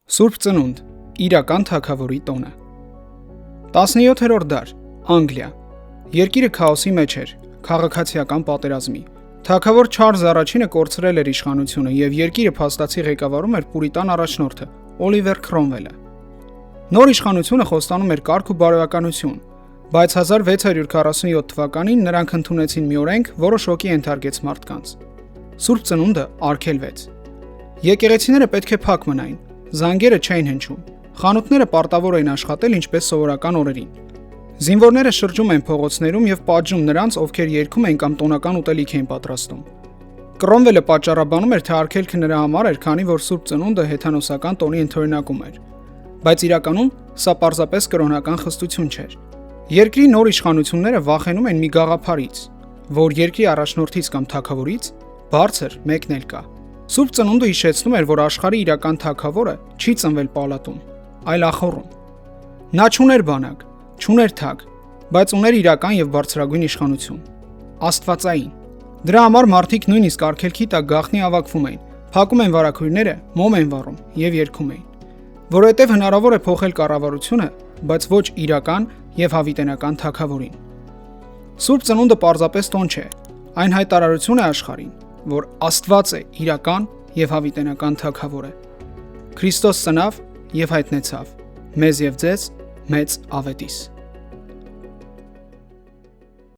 Սուրբ Ծնունդ, իրական թագավորի տոնը։ 17-րդ դար, Անգլիա։ Երկիրը քաոսի մեջ էր, քաղաքացիական պատերազմի։ Թագավոր Չարլզ առաջինը կորցրել էր իշխանությունը եւ երկիրը փաստացի ղեկավարում էր պուրիտան առաջնորդը Օլիվեր Քրոմվելը։ Նոր իշխանությունը խոստանում էր կարգ ու բարոյականություն, բայց 1647 թվականին նրանք ընդունեցին մի օրենք, որը շոկի ենթարկեց մարդկանց։ Սուրբ Ծնունդը արգելվեց։ Եկեղեցիները պետք է փակ մնային, զանգերը չէին հնչում, խանութները պարտավոր էին աշխատել ինչպես սովորական օրերին։ Զինվորները շրջում էին փողոցներում եւ պատժում նրանց, ովքեր երգում էին կամ տոնական ուտելիք էին պատրաստում։ Կրոմվելը պատճառաբանում էր, թե արգելքը նրա համար էր, քանի որ Սուրբ Ծնունդը հեթանոսական տոնի ընդօրինակում էր։ Բայց իրականում սա պարզապես կրոնական խստություն չէր։ Երկրի նոր իշխանությունները վախենում են մի գաղափարից, որ երկրի առաջնորդից կամ թագավորից բարձր մեկն էլ կա։ Սուրբ Ծնունդը հիշեցնում էր, որ աշխարհի իրական թագավորը չի ծնվել պալատում, այլ ախոռում։ Նա չուներ բանակ, չուներ թագ, բայց ուներ իրական եւ բարձրագույն իշխանություն, աստվածային։ Դրա համար մարդիկ նույնիսկ արգելքի տակ գաղտնի ավակվում էին, փակում են վարագույրները, մոմ են վառում եւ երգում էին, որովհետեւ հնարավոր է փոխել կառավարությունը, բայց ոչ իրական եւ հավիտենական թագավորին։ Սուրբ Ծնունդը պարզապես տոն չէ, այն հայտարարություն է աշխարհին, որ Աստված է իրական եւ հավիտենական թագավորը։ Քրիստոս ծնավ եւ հայտնեցավ մեզ եւ ձեզ մեծ ավետիս։